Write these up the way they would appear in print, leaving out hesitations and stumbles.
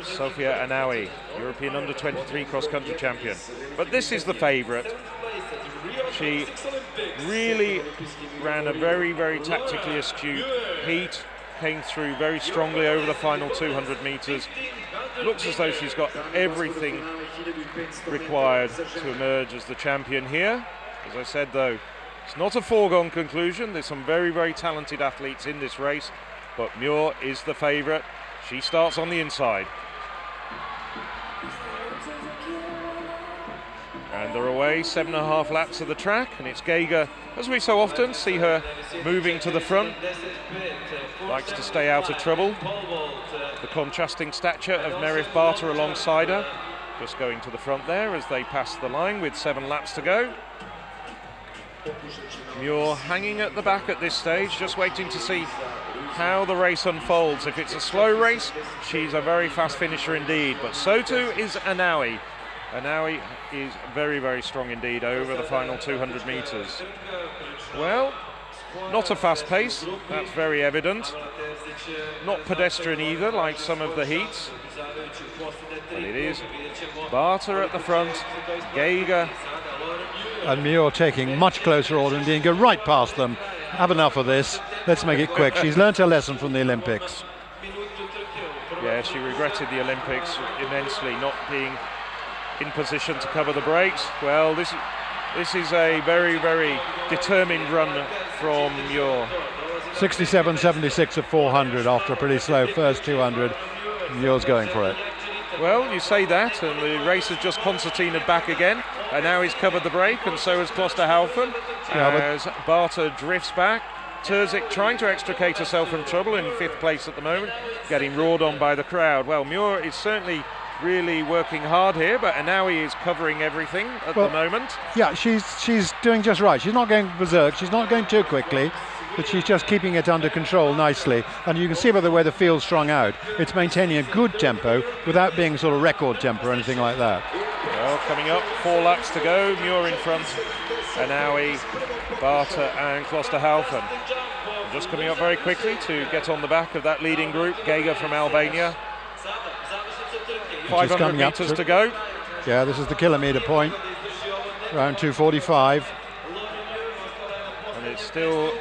Sofia Anawi, European under-23 cross-country champion. But this is the favourite. She really ran a very, very tactically astute heat, came through very strongly over the final 200 metres. Looks as though she's got everything required to emerge as the champion here. As I said, though, it's not a foregone conclusion. There's some very, very talented athletes in this race, but Muir is the favourite. She starts on the inside. And they're away, 7.5 laps of the track, and it's Geiger, as we so often see her moving to the front. Likes to stay out of trouble. The contrasting stature of Merif Barter alongside her, just going to the front there as they pass the line with 7 laps to go. Muir hanging at the back at this stage, just waiting to see how the race unfolds. If it's a slow race, she's a very fast finisher indeed, but so too is Anawi. Anawi is very, very strong indeed over the final 200 metres. Well, not a fast pace, that's very evident. Not pedestrian either, like some of the heats. But it is Barter at the front, Geiger. And Muir taking much closer order and being go right past them. Have enough of this. Let's make it quick. She's learnt her lesson from the Olympics. Yeah, she regretted the Olympics immensely, not being in position to cover the brakes. Well, this is a very, very determined run from Muir. 67.76 at 400 after a pretty slow first 200. Muir's going for it. Well, you say that, and the race has just concertinaed back again, and now he's covered the brake, and so has Klosterhalfen, as Barter drifts back. Terzic trying to extricate herself from trouble in 5th place at the moment, getting roared on by the crowd. Well, Muir is certainly really working hard here, but Anawi is covering everything at the moment. Yeah, she's doing just right. She's not going berserk, she's not going too quickly, but she's just keeping it under control nicely. And you can see by the way the field's strung out, it's maintaining a good tempo without being sort of record tempo or anything like that. Well, coming up, 4 laps to go, Muir in front, Anawi, Barter and Klosterhalfen. Just coming up very quickly to get on the back of that leading group, Geiger from Albania. 500 metres to go. Yeah, this is the kilometre point, around 2:45. And it's still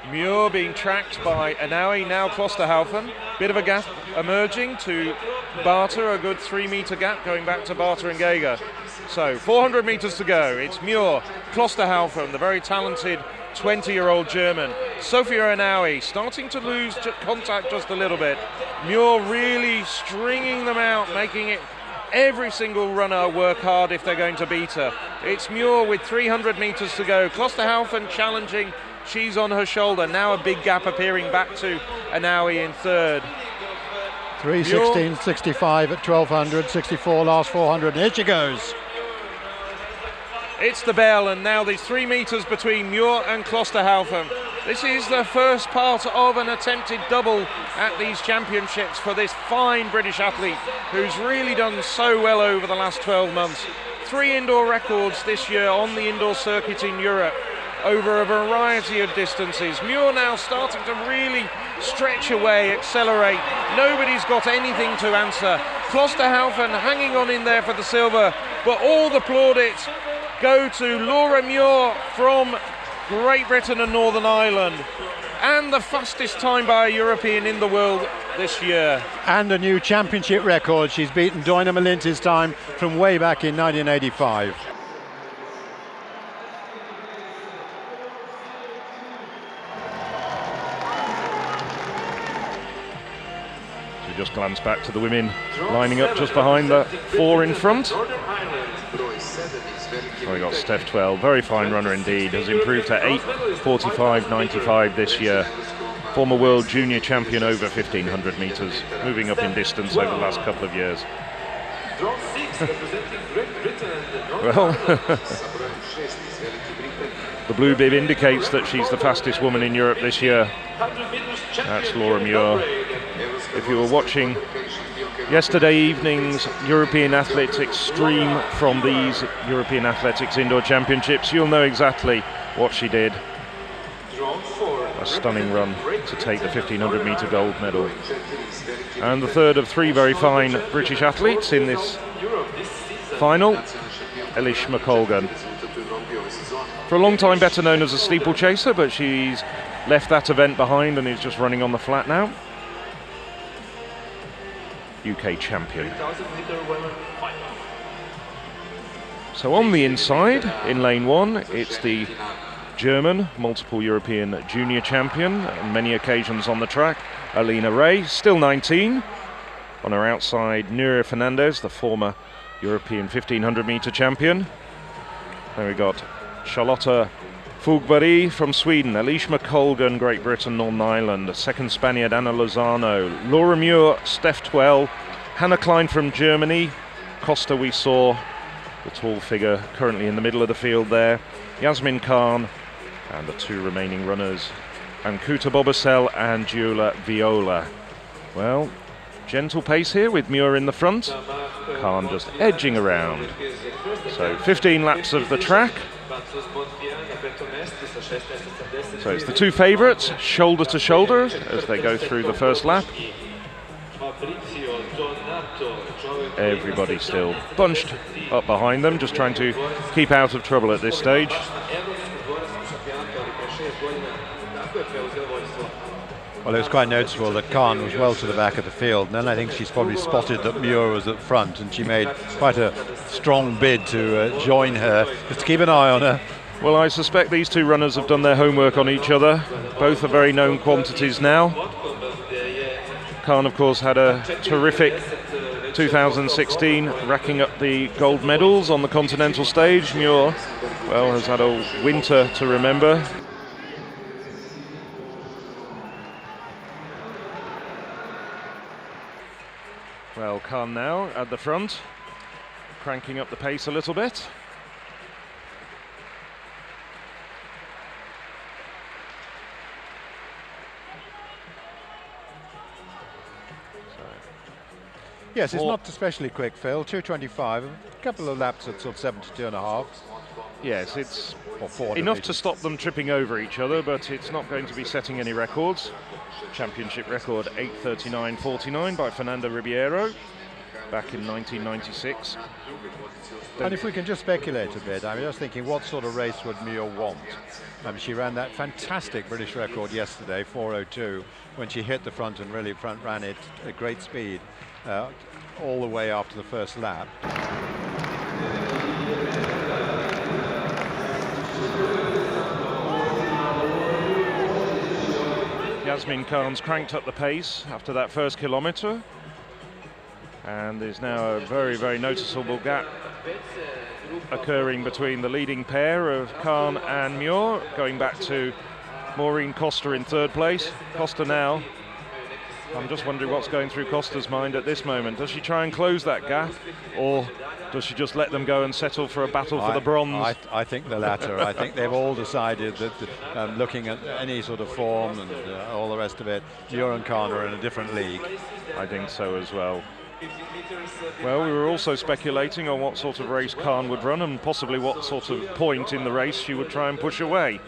Muir being tracked by Anawi, now Klosterhalfen. Bit of a gap emerging to Barter, a good 3-metre gap going back to Barter and Geiger. So 400 metres to go. It's Muir, Klosterhalfen, the very talented 20-year-old German. Sofia Anawi starting to lose contact just a little bit. Muir really stringing them out, making it every single runner work hard if they're going to beat her. It's Muir with 300 metres to go. Klosterhalfen challenging. She's on her shoulder. Now a big gap appearing back to Anawi in 3rd. 3:16.65 at 1200, 64 last 400, and here she goes. It's the bell, and now there's 3 metres between Muir and Klosterhalfen. This is the first part of an attempted double at these championships for this fine British athlete who's really done so well over the last 12 months. 3 indoor records this year on the indoor circuit in Europe over a variety of distances. Muir now starting to really stretch away, accelerate. Nobody's got anything to answer. Klosterhalfen hanging on in there for the silver, but all the plaudits go to Laura Muir from Great Britain and Northern Ireland, and the fastest time by a European in the world this year. And a new championship record. She's beaten Doina Malinti's time from way back in 1985. So just glance back to the women lining up just behind the 4 in front. So we got Steph 12, very fine runner indeed, has improved to 8:45.95 this year. Former world junior champion over 1500 metres, moving up in distance over the last couple of years. Well, the blue bib indicates that she's the fastest woman in Europe this year. That's Laura Muir. If you were watching yesterday evening's European Athletics stream from these European Athletics Indoor Championships, you'll know exactly what she did. A stunning run. to take the 1500 metre gold medal. And the third of three very fine British athletes in this final, Eilish McColgan. For a long time better known as a steeplechaser, but she's left that event behind and is just running on the flat now. UK champion. So on the inside, in lane one, it's the German, multiple European junior champion, on many occasions on the track, Alina Ray, still 19. On her outside, Nuria Fernandez, the former European 1500 metre champion. Then we got Charlotta Fogberg from Sweden, Eilish McColgan, Great Britain, Northern Ireland, second Spaniard Anna Lozano, Laura Muir, Steph Twell, Hannah Klein from Germany, Costa we saw, the tall figure currently in the middle of the field there, Yasmin Khan, and the two remaining runners, Ankuta Bobasel and Giulia Viola. Well, gentle pace here with Muir in the front, Khan just edging around. So 15 laps of the track. So it's the two favourites, shoulder to shoulder, as they go through the first lap. Everybody still bunched up behind them, just trying to keep out of trouble at this stage. Well, it was quite noticeable that Khan was well to the back of the field, and then I think she's probably spotted that Muir was at front, and she made quite a strong bid to join her, just to keep an eye on her. Well, I suspect these two runners have done their homework on each other. Both are very known quantities now. Khan, of course, had a terrific 2016, racking up the gold medals on the continental stage. Muir, well, has had a winter to remember. Well, Khan now at the front, cranking up the pace a little bit. Yes, it's not especially quick, Phil. 2:25, a couple of laps at sort of 72.5. Yes, it's enough to stop them tripping over each other, but it's not going to be setting any records. Championship record 8:39.49 by Fernanda Ribeiro back in 1996. And if we can just speculate a bit, I'm just thinking, what sort of race would Muir want? She ran that fantastic British record yesterday, 4:02, when she hit the front and really front ran it at great speed all the way after the first lap. Yasmin Khan's cranked up the pace after that first kilometre, and there's now a very, very noticeable gap occurring between the leading pair of Khan and Muir, going back to Maureen Costa in third place. Costa now, I'm just wondering what's going through Costa's mind at this moment. Does she try and close that gap, or does she just let them go and settle for a battle for the bronze? I think the latter. I think they've all decided that looking at any sort of form and all the rest of it, Muir and Khan are in a different league. I think so as well. Well, we were also speculating on what sort of race Khan would run and possibly what sort of point in the race she would try and push away.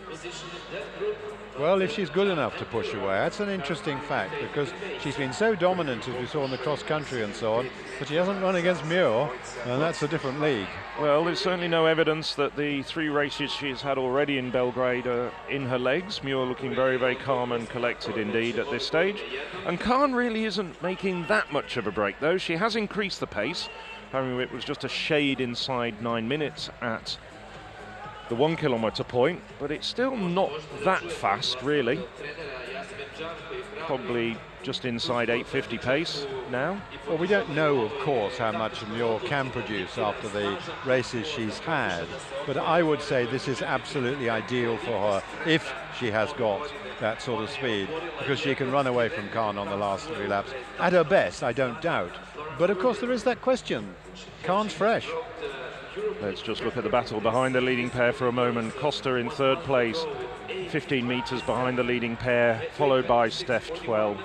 Well, if she's good enough to push away, that's an interesting fact, because she's been so dominant, as we saw in the cross country and so on, but she hasn't run against Muir, and that's a different league. Well, there's certainly no evidence that the three races she's had already in Belgrade are in her legs. Muir looking very, very calm and collected indeed at this stage. And Khan really isn't making that much of a break, though. She has increased the pace. I mean, it was just a shade inside 9 minutes at the 1 kilometre point, but it's still not that fast, really. Probably just inside 8:50 pace now. Well, we don't know, of course, how much Muir can produce after the races she's had, but I would say this is absolutely ideal for her if she has got that sort of speed, because she can run away from Khan on the last 3 laps. At her best, I don't doubt. But of course there is that question. Khan's fresh. Let's just look at the battle behind the leading pair for a moment. Costa in third place, 15 metres behind the leading pair, followed by Steph Twell,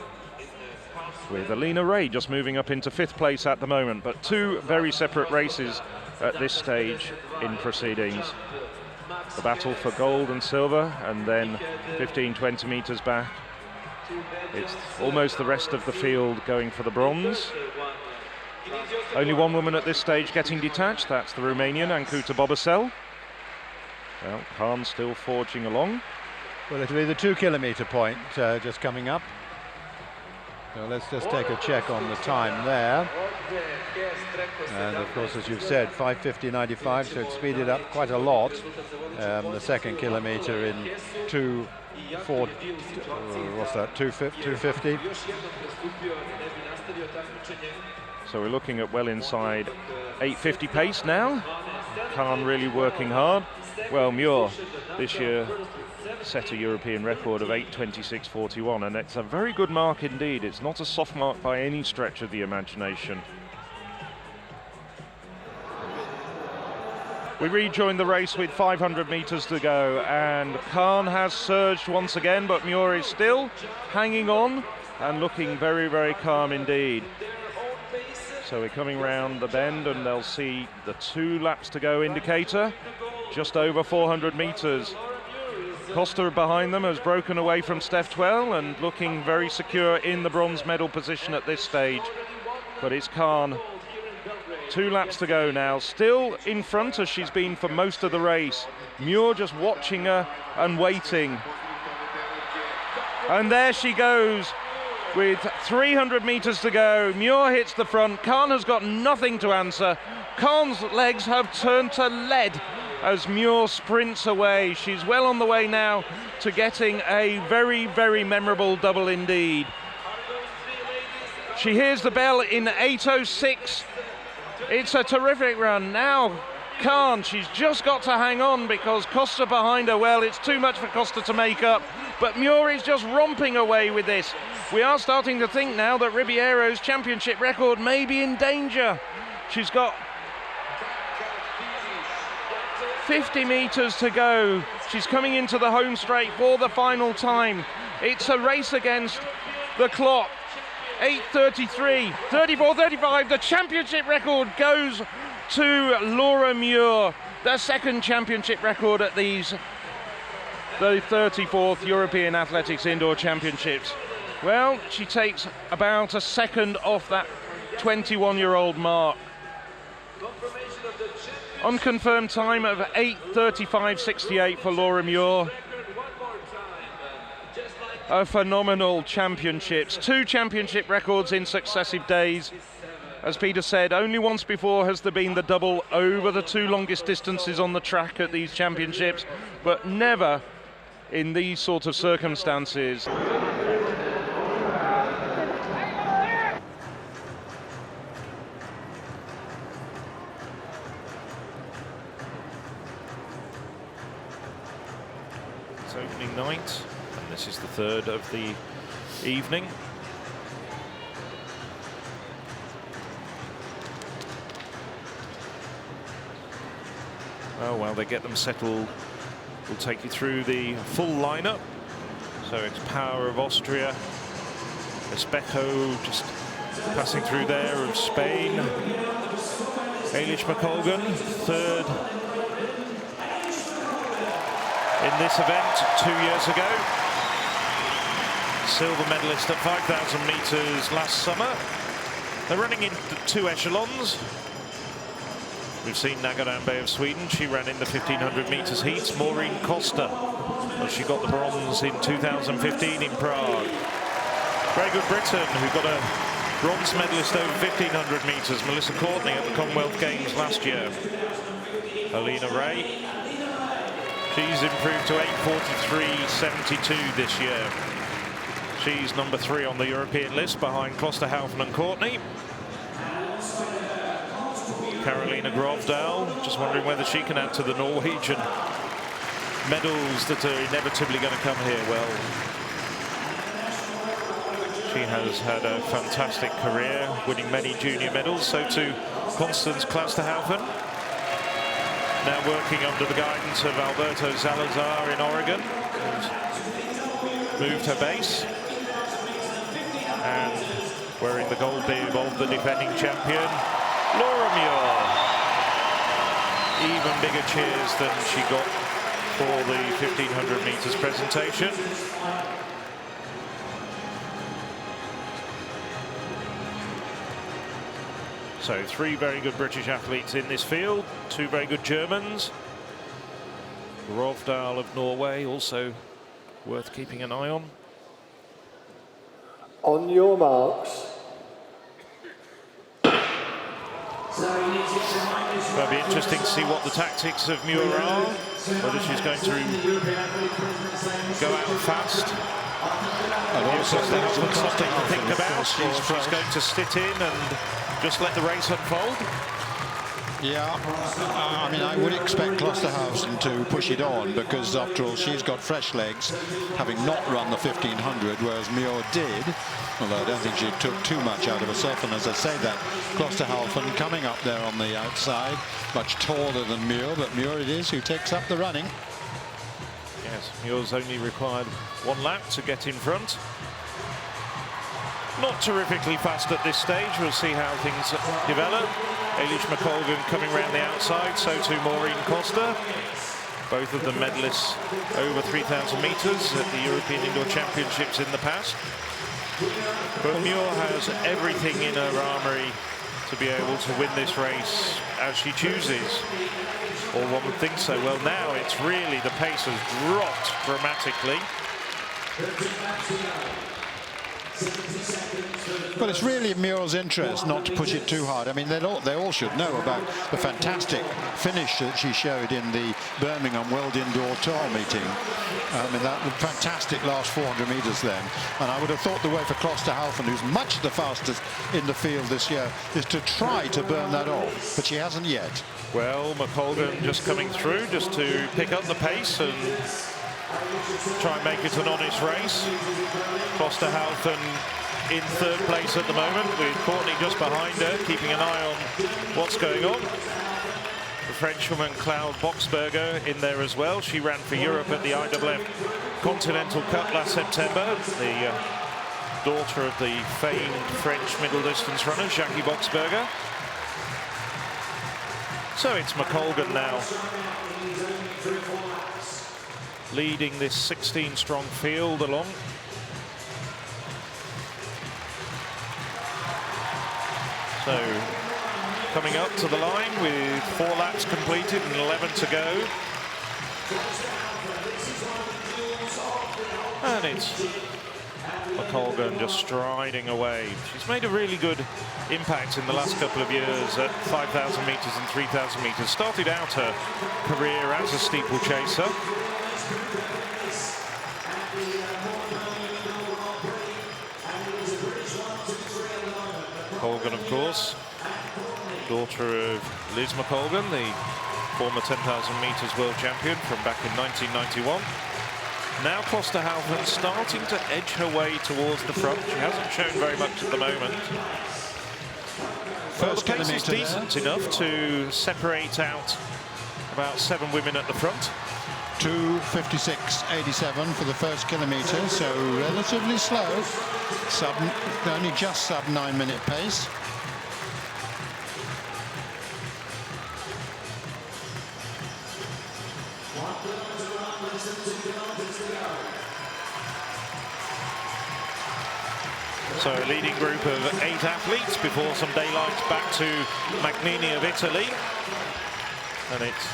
with Alina Ray just moving up into 5th place at the moment. But two very separate races at this stage in proceedings. The battle for gold and silver, and then 15-20 metres back, It's almost the rest of the field going for the bronze. Only one woman at this stage getting detached, that's the Romanian Ancuta Bobăcel. Well, Khan still forging along. Well, it'll be the 2 kilometre point just coming up. So let's just take a check on the time there. And of course, as you've said, 5:50.95, so it's speeded up quite a lot. The second kilometre in 2:50. So we're looking at well inside 8:50 pace now. Khan really working hard. Well, Muir this year set a European record of 8:26.41, and it's a very good mark indeed. It's not a soft mark by any stretch of the imagination. We rejoin the race with 500 metres to go, and Khan has surged once again, but Muir is still hanging on and looking very, very calm indeed. So we're coming round the bend, and they'll see the 2 laps to go indicator, just over 400 metres. Costa behind them has broken away from Steph Twell and looking very secure in the bronze medal position at this stage. But it's Khan. 2 laps to go now, still in front as she's been for most of the race. Muir just watching her and waiting. And there she goes with 300 metres to go. Muir hits the front. Khan has got nothing to answer. Khan's legs have turned to lead as Muir sprints away. She's well on the way now to getting a very, very memorable double indeed. She hears the bell in 8:06. It's a terrific run. Now Khan, she's just got to hang on because Costa behind her, well, it's too much for Costa to make up. But Muir is just romping away with this. We are starting to think now that Ribeiro's championship record may be in danger. She's got 50 metres to go. She's coming into the home straight for the final time. It's a race against the clock. 8:33, 34:35. The championship record goes to Laura Muir, the second championship record at the 34th European Athletics Indoor Championships. Well, she takes about a second off that 21-year-old mark. Unconfirmed time of 8:35.68 for Laura Muir. A phenomenal championships, 2 championship records in successive days. As Peter said, only once before has there been the double over the 2 longest distances on the track at these championships, but never in these sort of circumstances. It's opening night, and this is the 3rd of the evening. Oh, well, they get them settled. We'll take you through the full lineup. So it's Power of Austria, Espejo just passing through there of Spain, Eilish McColgan, 3rd in this event 2 years ago. Silver medalist at 5,000 metres last summer. They're running in 2 echelons. We've seen Nagarambe of Sweden. She ran in the 1,500 metres heats. Maureen Costa, well, she got the bronze in 2015 in Prague. Very good Britain, who got a bronze medalist over 1,500 metres. Melissa Courtney at the Commonwealth Games last year. Alina Ray. She's improved to 8:43.72 this year. She's number 3 on the European list behind Klosterhaufen and Courtney. Carolina Grovdal, just wondering whether she can add to the Norwegian medals that are inevitably going to come here. Well, she has had a fantastic career, winning many junior medals. So too Constance Klosterhaufen, now working under the guidance of Alberto Salazar in Oregon, who's moved her base. And wearing the gold bib of the defending champion, Laura Muir. Even bigger cheers than she got for the 1,500 metres presentation. So 3 very good British athletes in this field, 2 very good Germans. Rovdal of Norway also worth keeping an eye on. On your marks. It'll be interesting to see what the tactics of Muir are, whether she's going to go out fast. And also Something to think about, or she's going to sit in and just let the race unfold. Yeah, I mean, I would expect Klosterhausen to push it on, because after all, she's got fresh legs, having not run the 1500, whereas Muir did, although I don't think she took too much out of herself. And as I say that, Klosterhausen coming up there on the outside, much taller than Muir, but Muir it is who takes up the running. Yes, Muir's only required 1 lap to get in front. Not terrifically fast at this stage. We'll see how things develop. Eilish McColgan coming round the outside, so too Maureen Costa. Both of them medalists over 3,000 metres at the European Indoor Championships in the past. But Muir has everything in her armoury to be able to win this race as she chooses. Or one would think so. Well, now it's really, the pace has dropped dramatically. But it's really in Muir's interest not to push it too hard. I mean, they all should know about the fantastic finish that she showed in the Birmingham World Indoor Tour meeting. I mean, that fantastic last 400 metres then. And I would have thought the way for Klosterhausen, who's much the fastest in the field this year, is to try to burn that off. But she hasn't yet. Well, McColgan just coming through, just to pick up the pace and try and make it an honest race. Klosterhausen in 3rd place at the moment, with Courtney just behind her, keeping an eye on what's going on. The Frenchwoman Claude Boxberger in there as well. She ran for Europe at the IAAF Continental Cup last September. The daughter of the famed French middle distance runner, Jackie Boxberger. So it's McColgan now, leading this 16-strong field along. So coming up to the line with 4 laps completed and 11 to go. And it's McColgan just striding away. She's made a really good impact in the last couple of years at 5,000 metres and 3,000 metres. Started out her career as a steeplechaser. McColgan, of course, daughter of Liz McColgan, the former 10,000 metres world champion from back in 1991. Now Klosterhausen starting to edge her way towards the front. She hasn't shown very much at the moment. Well, the pace is decent enough to separate out about 7 women at the front. 2:56.87 for the first kilometre, so relatively slow. Only just sub 9-minute pace. So a leading group of 8 athletes before some daylight back to Magnini of Italy. And it's,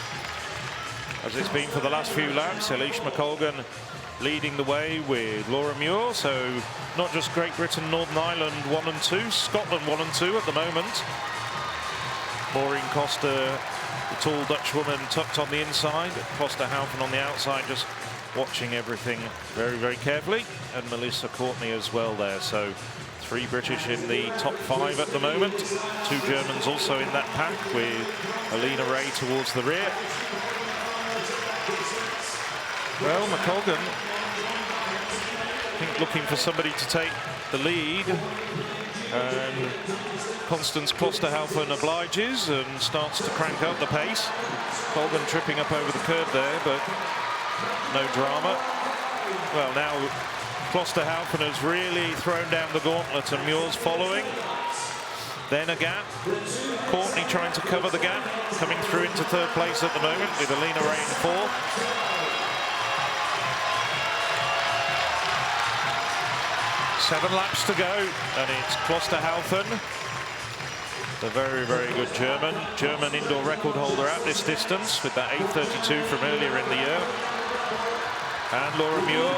as it's been for the last few laps, Eilish McColgan leading the way with Laura Muir. So not just Great Britain, Northern Ireland 1 and 2, Scotland 1 and 2 at the moment. Maureen Costa, the tall Dutch woman, tucked on the inside. Klosterhausen on the outside, just watching everything very, very carefully. And Melissa Courtney as well there. So 3 British in the top 5 at the moment. 2 Germans also in that pack, with Alina Ray towards the rear. Well, McColgan, I think, looking for somebody to take the lead. And Constance Klosterhausen obliges and starts to crank up the pace. Colgan tripping up over the curb there, but no drama. Well, now Klosterhausen has really thrown down the gauntlet, and Muir's following. Then a gap. Courtney trying to cover the gap, coming through into 3rd place at the moment with Alina Ray in 4th. Seven laps to go, and it's Klosterhausen The very, very good German indoor record holder at this distance with that 8:32 from earlier in the year. And Laura Muir,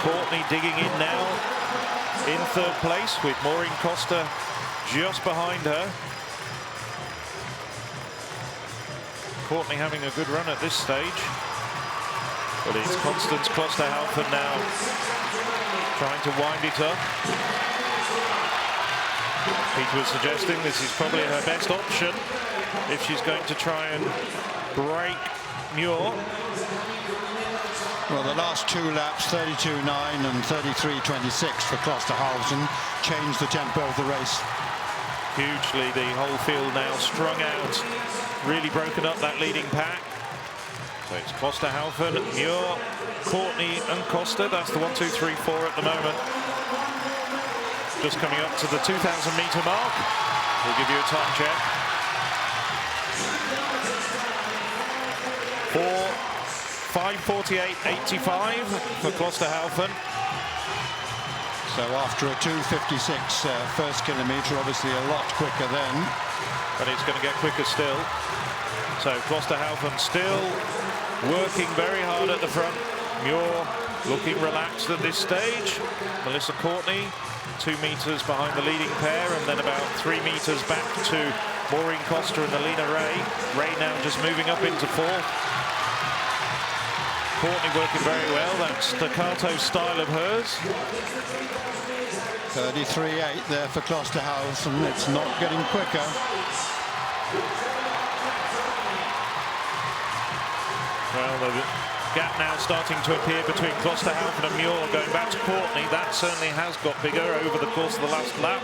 Courtney digging in now in third place with Maureen Costa just behind her. Courtney having a good run at this stage. But it's Constance Klosterhalfen now trying to wind it up. Peter was suggesting this is probably her best option if she's going to try and break Muir. Well, the last two laps, 32.9 and 33.26 for Klosterhalfen, changed the tempo of the race. Hugely, the whole field now strung out, really broken up that leading pack. So it's Klosterhalfen, Muir, Courtney and Costa. That's the 1, 2, 3, 4 at the moment. Just coming up to the 2,000-meter mark. We'll give you a time check. 5:48.85 for Klosterhalfen. So after a 2:56 first kilometre, obviously a lot quicker then. But it's going to get quicker still. So Klosterhalfen still working very hard at the front. Muir looking relaxed at this stage. Melissa Courtney 2 meters behind the leading pair, and then about 3 meters back to Maureen Costa and Alina Ray. Ray now just moving up into fourth. Courtney working very well, that staccato style of hers. 33.8 there for Klosterhalfen. It's not getting quicker. Well, the gap now starting to appear between Klosterhalfen and Muir. Going back to Courtney, that certainly has got bigger over the course of the last lap.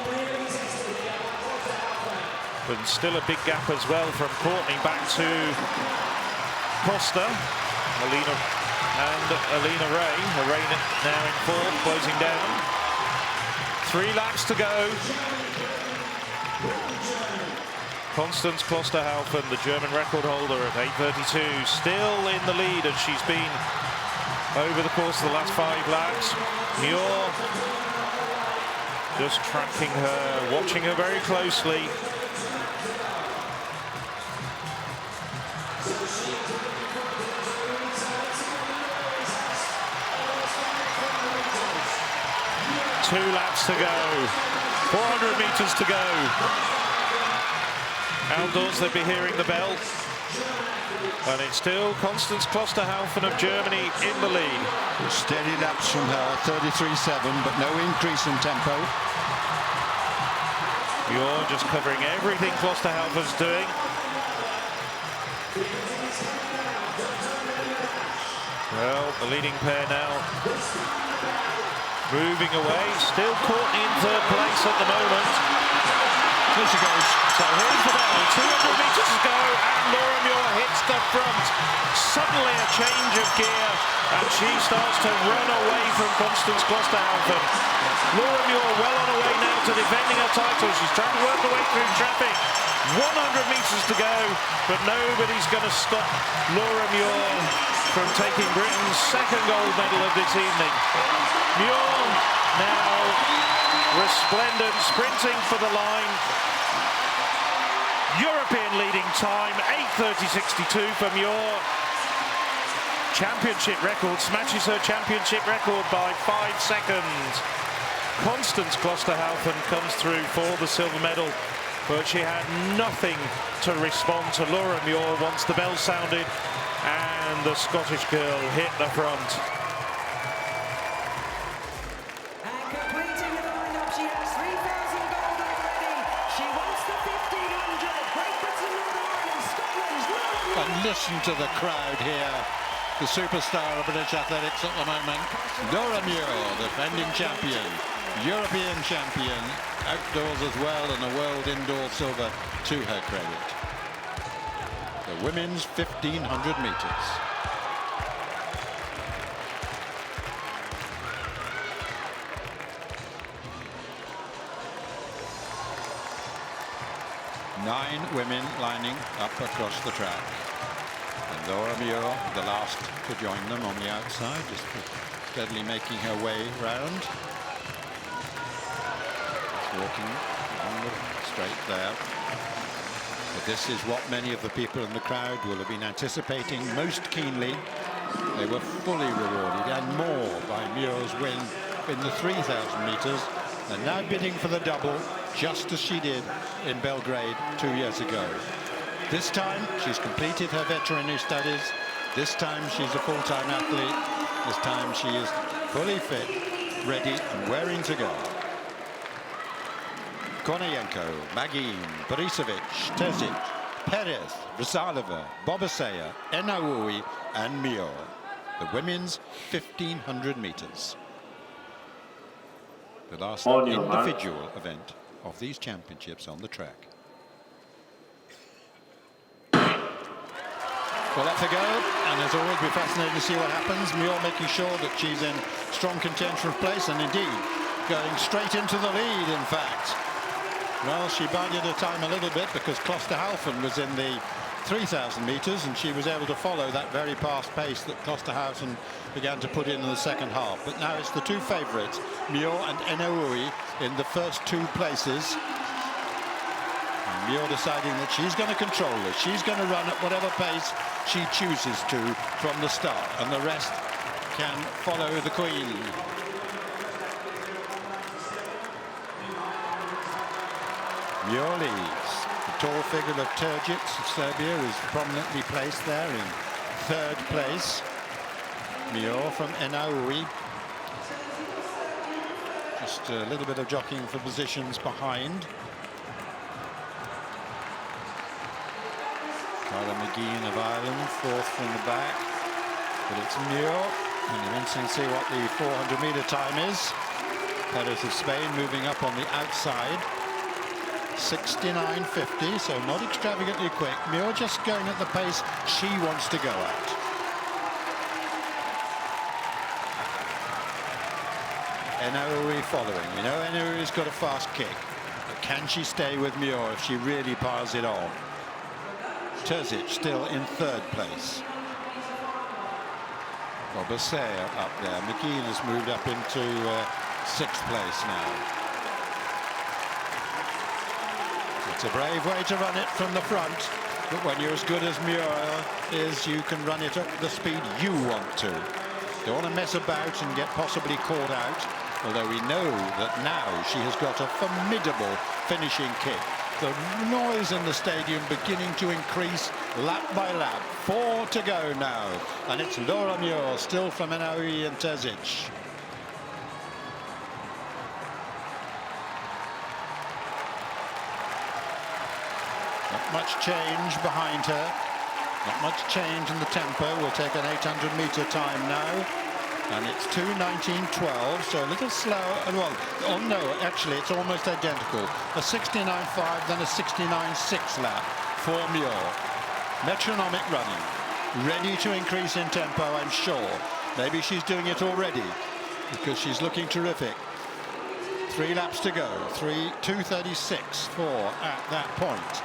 But still a big gap as well from Courtney back to Costa. Alina Ray. Ray now in fourth, closing down. 3 laps to go. Constance Klosterhalfen, the German record holder at 8:32, still in the lead as she's been over the course of the last 5 laps. Muir just tracking her, watching her very closely. Two laps to go, 400 meters to go. Outdoors, they'll be hearing the bell. And it's still Constance Klosterhalfen of Germany in the lead. Steady laps from her, 33.7, but no increase in tempo. You're just covering everything Klosterhalfen's doing. Well, the leading pair now moving away. Still Courtney in third place at the moment. Here she goes. So here's the bell. 200 meters to go, and Laura Muir hits the front. Suddenly a change of gear, and she starts to run away from Constance Klosterhalfen. Laura Muir well on her way now to defending her title. She's trying to work her way through traffic. 100 meters to go, but nobody's going to stop Laura Muir from taking Britain's second gold medal of this evening. Muir now resplendent, sprinting for the line. European leading time, 8:30.62 for Muir. Championship record, smashes her championship record by 5 seconds. Constance Klosterhalfen comes through for the silver medal, but she had nothing to respond to Laura Muir once the bell sounded and the Scottish girl hit the front. And listen to the crowd here. The superstar of British athletics at the moment. Laura Muir, defending champion, European champion, outdoors as well, and a world indoor silver to her credit. The women's 1,500 meters. Nine women lining up across the track. And Laura Muir, the last to join them on the outside, just steadily making her way round. Walking On the straight there. But this is what many of the people in the crowd will have been anticipating most keenly. They were fully rewarded and more by Muir's win in the 3,000 metres. And now bidding for the double, just as she did in Belgrade 2 years ago. This time she's completed her veterinary studies. This time she's a full-time athlete. This time she is fully fit, ready and raring to go. Kornienko, Magin, Borisevic, Terzic, Perez, Rizalova, Bobasaya, Enaoui and Muir. The women's 1,500 metres. The last individual event of these championships on the track. Well, that's a go, and as always, we're fascinated to see what happens. Muir making sure that she's in strong contention of place, and indeed going straight into the lead, in fact. Well, she bided her time a little bit because Klosterhalfen was in the 3,000 metres, and she was able to follow that very fast pace that Klosterhalfen began to put in the second half. But now it's the two favourites, Muir and Enaoui, in the first two places. And Muir deciding that she's going to control this. She's going to run at whatever pace she chooses to from the start, and the rest can follow the Queen. Muir leads. The tall figure of Terzic of Serbia is prominently placed there in third place. Muir from Enaoui. Just a little bit of jockeying for positions behind. Carla McGeehan of Ireland, fourth from the back. But it's Muir. And you're interesting to see what the 400-metre time is. Perez of Spain moving up on the outside. 69.50, so not extravagantly quick. Muir just going at the pace she wants to go at. Enaoui following. We know Enaoui's got a fast kick, but can she stay with Muir if she really piles it on? Terzic still in third place. Bobasaya up there. McGeehan has moved up into sixth place now. It's a brave way to run it from the front, but when you're as good as Muir is, you can run it at the speed you want to. Don't want to mess about and get possibly caught out, although we know that now she has got a formidable finishing kick. The noise in the stadium beginning to increase lap by lap. 4 to go now, and it's Laura Muir still from Enaoui and Terzic. Not much change behind her. Not much change in the tempo. We'll take an 800-metre time now. And it's 2:19.12, so a little slower. Well, oh no, actually, it's almost identical. A 69.5, then a 69.6 lap for Muir. Metronomic running. Ready to increase in tempo, I'm sure. Maybe she's doing it already because she's looking terrific. 3 laps to go. 2:36.4 at that point.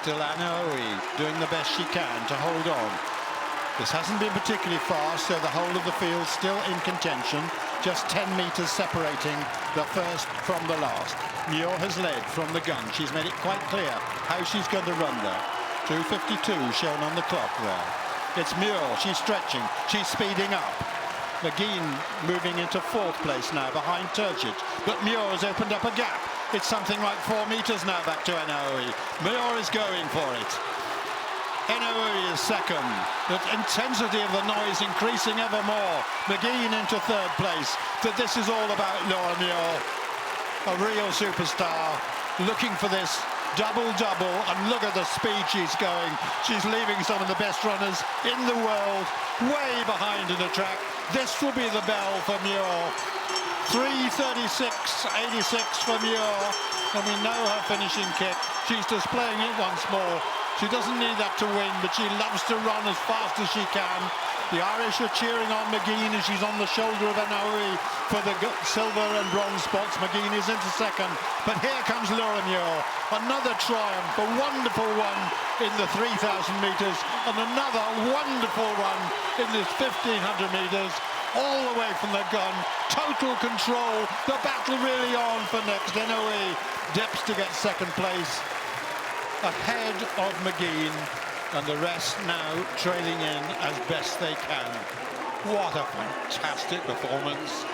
Still Enaoui doing the best she can to hold on. This hasn't been particularly fast, so the whole of the field still in contention. Just 10 metres separating the first from the last. Muir has led from the gun. She's made it quite clear how she's going to run there. 2:52 shown on the clock there. It's Muir. She's stretching. She's speeding up. McGeehan moving into fourth place now behind Terzic. But Muir has opened up a gap. It's something like 4 metres now back to Enaoui. Muir is going for it. Enaoui is second. The intensity of the noise increasing ever more. McGeehan into third place. That this is all about Laura Muir, a real superstar, looking for this double-double, and look at the speed she's going. She's leaving some of the best runners in the world way behind in the track. This will be the bell for Muir. 3:36.86 for Muir, and we know her finishing kick. She's displaying it once more. She doesn't need that to win, but she loves to run as fast as she can. The Irish are cheering on McGeehan as she's on the shoulder of Enaoui for the silver and bronze spots. McGeehan is into second, but here comes Laura Muir. Another triumph, a wonderful one in the 3,000 metres, and another wonderful run in this 1,500 metres. All the way from the gun, total control, the battle really on for next. Enaoui dips to get second place, ahead of McGean, and the rest now trailing in as best they can. What a fantastic performance.